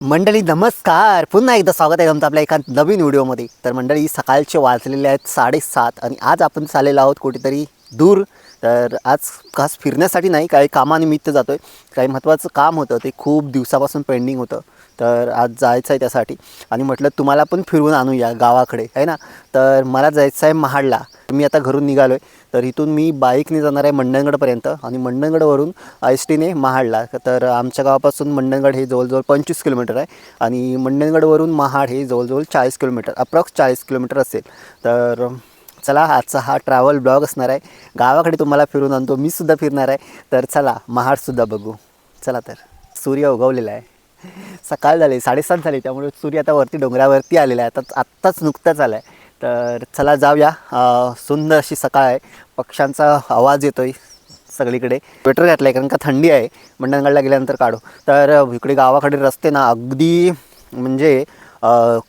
मंडळी नमस्कार, पुन्हा एकदा स्वागत आहे तुमचं आपल्या एका नवीन व्हिडिओमध्ये. तर मंडळी सकाळचे वाजलेले आहेत 7:30 आणि आज आपण चाललेलो आहोत कुठेतरी दूर. तर आज खास फिरण्यासाठी नाही, काही कामानिमित्त जातो आहे. काही महत्त्वाचं काम होतं, ते खूप दिवसापासून पेंडिंग होतं. तर आज जायचं आहे त्यासाठी आणि म्हटलं तुम्हाला पण फिरवून आणूया गावाकडे, आहे ना. तर मला जायचं आहे महाडला. मी आता घरून निघालो आहे. तर इथून मी बाईकने जाणार आहे मंडणगडपर्यंत आणि मंडणगडवरून एस टीने महाडला. तर आमच्या गावापासून मंडणगड हे जवळजवळ 25 किलोमीटर आहे आणि मंडणगडवरून महाड हे जवळजवळ 40 किलोमीटर, अप्रॉक्स 40 किलोमीटर असेल. तर चला, आजचा हा ट्रॅव्हल ब्लॉग असणार आहे. गावाकडे तुम्हाला फिरून आणतो, मी सुद्धा फिरणार आहे. तर चला, महाडसुद्धा बघू. चला, तर सूर्य उगवलेला आहे. सकाळ झाली, 7:30 झाली, त्यामुळे सूर्य आता वरती डोंगरावरती आलेला आहे. आत्ताच नुकताच आला आहे. तर चला जाऊया. सुंदर अशी सकाळ आहे, पक्ष्यांचा आवाज येतो आहे सगळीकडे. स्वेटर घातलं आहे कारण का थंडी आहे. मंडणगडला गेल्यानंतर काढू. तर इकडे गावाकडे रस्ते ना अगदी म्हणजे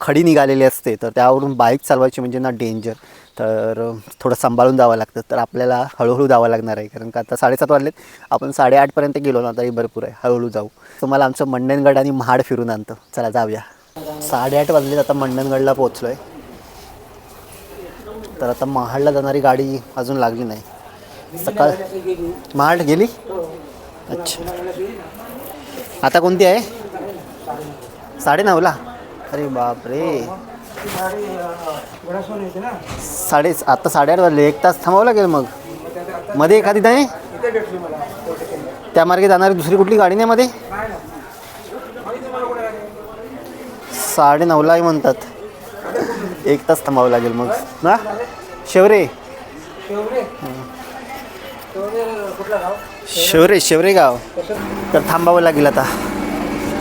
खडी निघालेली असते, तर त्यावरून बाईक चालवायची म्हणजे ना डेंजर. तर थोडं सांभाळून जावं लागतं. तर आपल्याला हळूहळू जावं लागणार आहे कारण का आता 7:30 वाजलेत. आपण 8:30पर्यंत गेलो ना तरी भरपूर आहे, हळूहळू जाऊ. तुम्हाला आमचं मंडणगड आणि महाड फिरून आणतो. चला जाऊया. 8:30 वाजलेत, आता मंडणगडला पोहोचलो आहे. तर आता महाडला जाणारी गाडी अजून लागली नाही. सकाळ महाड गेली. अच्छा, आता कोणती आहे? 9:30ला. अरे बापरे, आता 8:30 वाजले, 1 तास थांबावं लागेल. मग मध्ये एखादी नाही त्या मार्गे जाणारी दुसरी कुठली गाडी नाही मध्ये? 9:30ला म्हणतात, 1 तास थांबावं लागेल मग ना. शेवरे शेवरे गाव. तर थांबावं लागेल आता.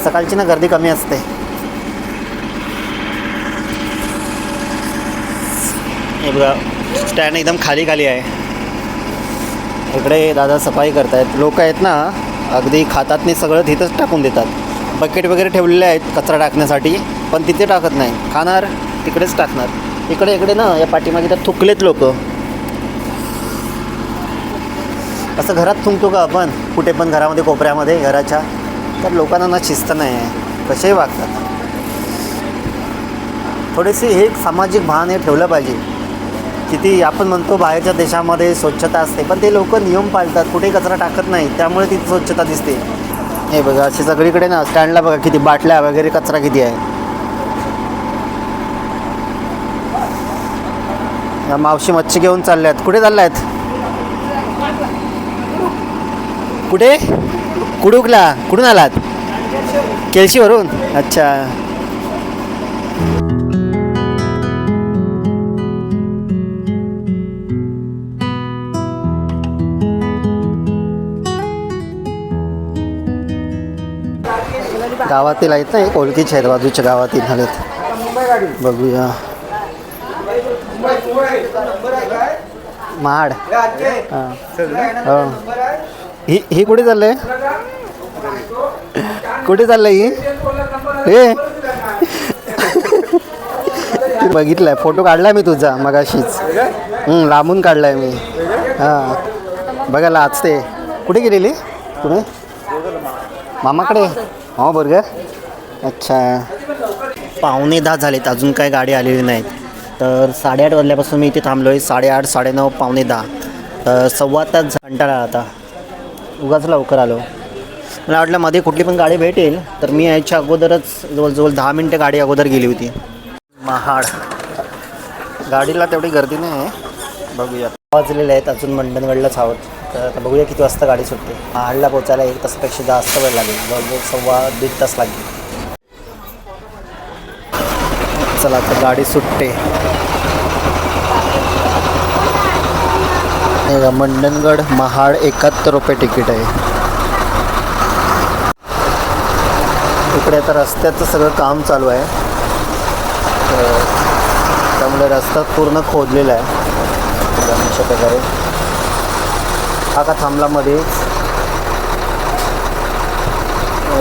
सकाळची ना गर्दी कमी असते. हे बघा, स्टँड एकदम खाली खाली आहे. इकडे दादा सफाई करतायत. लोक आहेत ना, अगदी खातात नाही, सगळं तिथंच टाकून देतात. बकेट वगैरे ठेवलेले आहेत कचरा टाकण्यासाठी, पण तिथे टाकत नाही. खाणार तिकडेच टाकणार. इकडे ना या पाठीमागे तर थुकलेत लोक. असं घरात थुंकतो का आपण कुठे पण, घरामध्ये कोपऱ्यामध्ये घराच्या? तर लोकांना ना शिस्त नाही आहे, कसेही वागतात. थोडेसे हे सामाजिक भान हे ठेवलं पाहिजे. किती आपण म्हणतो बाहेरच्या देशामध्ये स्वच्छता असते, पण ते लोक नियम पाळतात, कुठे कचरा टाकत नाही, त्यामुळे तिथे स्वच्छता दिसते. हे बघा, अशी सगळीकडे ना स्टँडला बघा किती बाटल्या वगैरे कचरा किती आहे. मावशी मच्छी घेऊन चालल्यात. कुठे चालल्यात? कुठे? कुडुकला. कुठून आलात? केळशीवरून. अच्छा. गावातील आहेत ना, एक ओळखीचे आहेत, बाजूच्या गावातील आहेत. बघूया. महाड. हां, ही कुठे चाललंय? कुठे चाललंय ही? हे बघितलंय, फोटो काढलाय मी तुझा मगाशीच. लांबून काढलाय मी. हां, बघायला आज ते कुठे गेलेली तुम्ही? मामाकडे. हो बरं. अच्छा, 9:45 झालेत, अजून काय गाडी आलेली नाहीत. तर 8:30 वाजल्यापासून मी इथे थांबलो आहे. 8:30, 9:30, 9:45. तर 1.25 तास कंटाळा आता. उगाच लवकर आलो. मला वाटलं मध्ये कुठली पण गाडी भेटेल, तर मी यायच्या अगोदरच जवळजवळ 10 मिनटं गाडी अगोदर गेली होती. महाड गाडीला तेवढी गर्दी नाही आहे. बघूया. वाजलेले आहेत, अजून मंडणगडलाच आहोत. तर आता बघूया किती वाजता गाडी सुटते. महाडला पोचायला 1 तासापेक्षा जास्त वेळ लागेल, जवळजवळ 1.25 तास लागेल. चला, तर गाडी सुटते. मंडणगड महाड 71 रुपये तिकीट आहे. इकडे आता रस्त्याचं सगळं काम चालू आहे, त्यामुळे रस्ता पूर्ण खोदलेला आहे अशा प्रकारे. हा का थांबला मध्येच?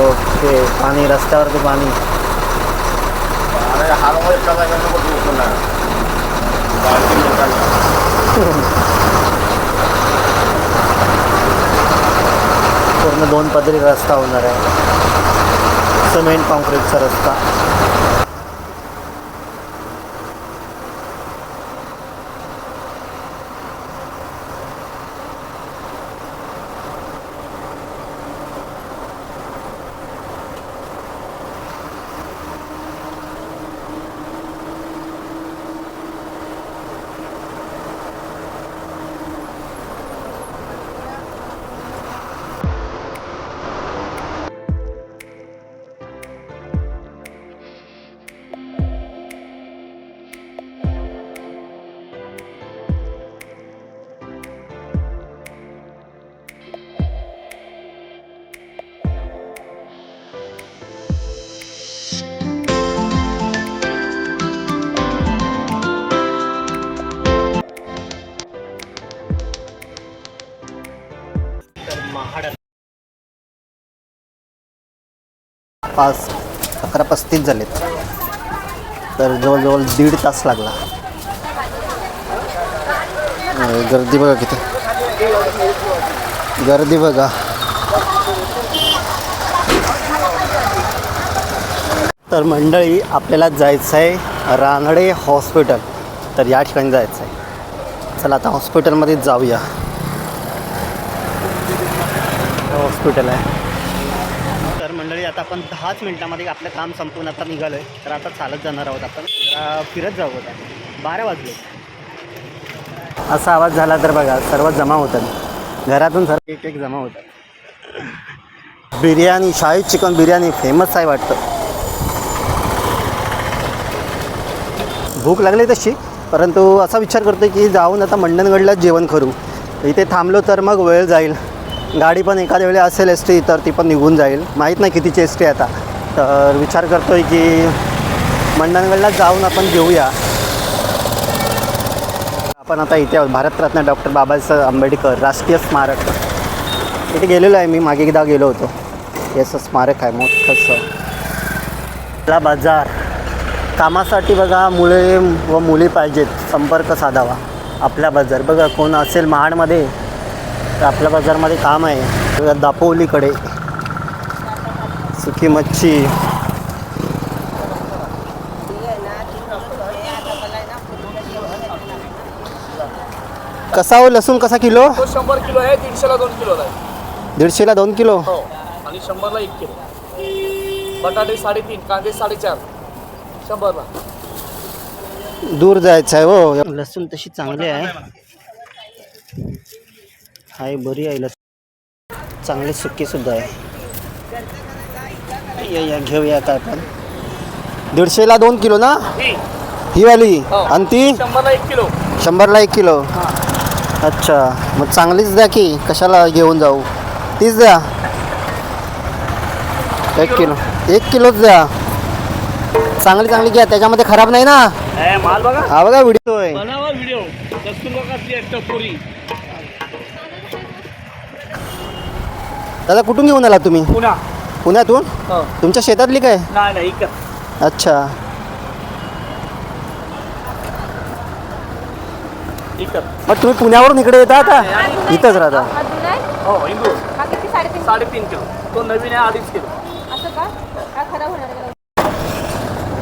ओके, पाणी रस्त्यावरती पाणी. पूर्ण 2 पदरी रस्ता होणार आहे. सिमेंट कॉन्क्रीटचा रस्ता. महाड 11:35 झालेत, तर जवळजवळ 1.5 तास लागला. गर्दी बघा किती गर्दी बघा. तर मंडळी आपल्याला जायचं आहे रानडे हॉस्पिटल. तर या ठिकाणी जायचं आहे. चला आता हॉस्पिटलमध्ये जाऊया. हॉस्पिटल आहे. तर मंडळी आता आपण 10च मिनटामध्ये आपलं काम संपवून आता निघालो आहे. तर आता चालत जाणार आहोत. आपण फिरत जाऊ आता. 12 वाजले. असा आवाज झाला तर बघा सर्व जमा होतात. घरातून सर्व एक जमा होतात. बिर्याणी, शाही चिकन बिर्याणी फेमस आहे वाटतं. भूक लागली तशी, परंतु असा विचार करतो की जाऊन आता मंडणगडलाच जेवण करू. इथे थांबलो तर मग वेळ जाईल. गाडी पण एखाद्या वेळी असेल एस टी, तर ती पण निघून जाईल. माहीत नाही कितीची एस टी आता. तर विचार करतो आहे की मंडणगडला जाऊन आपण घेऊया. आपण आता इथे आहोत भारतरत्न डॉक्टर बाबासाहेब आंबेडकर राष्ट्रीय स्मारक. इथे गेलेलो आहे मी, मागे एकदा गेलो होतो. याचं स्मारक आहे मोठंसं. आपला बाजार कामासाठी बघा मुले व मुली पाहिजेत, संपर्क साधावा. आपला बाजार बघा कोण असेल महाडमध्ये तर आपल्या बाजारमध्ये काम आहे. दापोलीकडे सुकी मच्छी. कसा हो लसूण कसा किलो? 100 किलो आहे. 150ला 2 किलो आहे. 150ला 2 किलो हो, आणि 100ला 1 किलो. बटाटे 3.5, कांदे 4.5, 100ला. दूर जायचं आहे हो. लसूण तशी चांगली आहे. हाय बरी आहे लसूण, चांगली सुकी सुद्धा आहे. या घेऊया काय पण. 150ला 2 किलो ना ही वाली? आणि ती 100ला 1 किलो. 100ला 1 किलो. अच्छा, मग चांगलीच द्या की, कशाला घेऊन जाऊ. तीच द्या. 1 किलो 1 किलोच द्या. चांगली चांगली घ्या, त्याच्यामध्ये खराब नाही ना. माल बघा. हा बघा व्हिडिओ आहे. बनावा व्हिडिओ. लसूण बघा ती एक टपोरी. दादा कुठून घेऊन आला तुम्ही? पुन्हा. पुण्यातून? हो. तुमच्या शेतातली काय? नाही इकडं. अच्छा. मग तुम्ही पुण्यावरून इकडे येता का? इथंच राहता? हो, इंदूर. 3.5 किलो. तो नवीन आहे 2.5 किलो.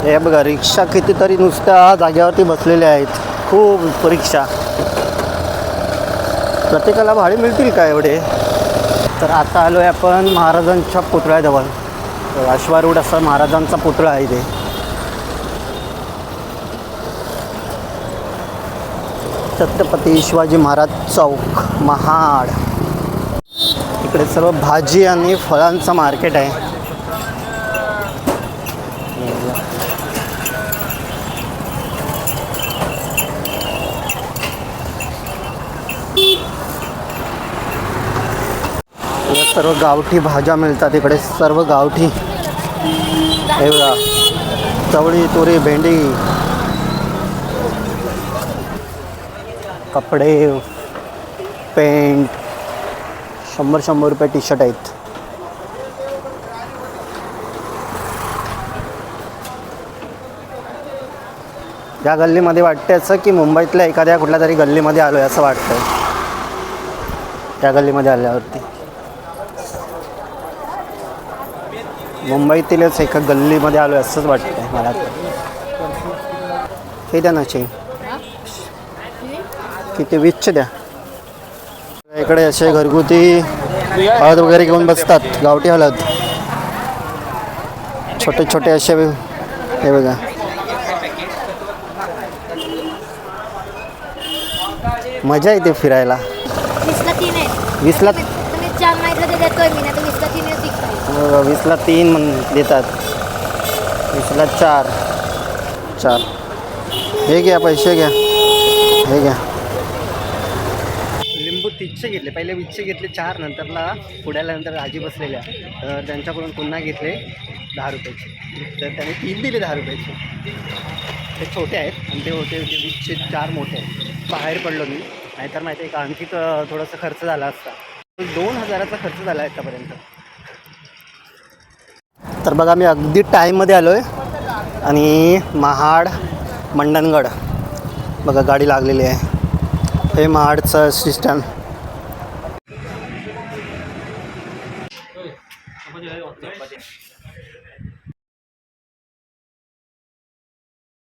हे बघा रिक्षा कितीतरी नुसत्या जागेवरती बसलेल्या आहेत. खूप रिक्षा. प्रत्येकाला भाडे मिळतील का एवढे? तर आता आलो आहे आपण महाराजांच्या पुतळ्याजवळ. अश्वारूढ असा महाराजांचा पुतळा आहे इथे. छत्रपती शिवाजी महाराज चौक महाड. इकडे सर्व भाजी आणि फळांचं मार्केट आहे. सर्व गावठी भाज्या मिळतात इकडे. सर्व गावठी. हे बघा चवळी, तुरी, भेंडी, कपडे, पेंट. 100 रुपये टी शर्ट आहेत. या गल्लीमध्ये वाटते असं की मुंबईतल्या एखाद्या कुठल्या तरी गल्लीमध्ये आलो आहे असं वाटतं. त्या गल्लीमध्ये आल्यावरती मुंबईतीलच एका गल्लीमध्ये आलो असंच वाटतंय मला तर. हे द्या ना चेन किती 20चे द्या. इकडे असे घरगुती हळद वगैरे घेऊन बसतात, गावठी हळद. छोटे छोटे असे हे बघा. मजा येते फिरायला. 20ला 3 आहे. 20ला तुम्ही 4 मागितलं तर देतोय मी, नाही तर 20ला 3 आहे विकताय. 20ला 3 देतात, 20ला 4. हे घ्या, पैसे घ्या, हे घ्या. लिंबू 30चे घेतले, पहिले 20चे घेतले 4, नंतरला पुढ्यानंतर आजी बसलेल्या तर त्यांच्याकडून पुन्हा घेतले 10 रुपयाचे. तर त्याने 3 दिले 10 रुपयाचे. ते छोटे आहेत आणि ते होते 20चे 4 मोठे आहेत. बाहेर पडलो मी, नाहीतर माहिती आहे का आणखी थोडासा खर्च झाला असता. 2000चा खर्च झाला आहे आतापर्यंत. तर बघा मी अगदी टाईममध्ये आलो आहे आणि महाड मंडणगड बघा गाडी लागलेली आहे. हे महाडचं स्टँड.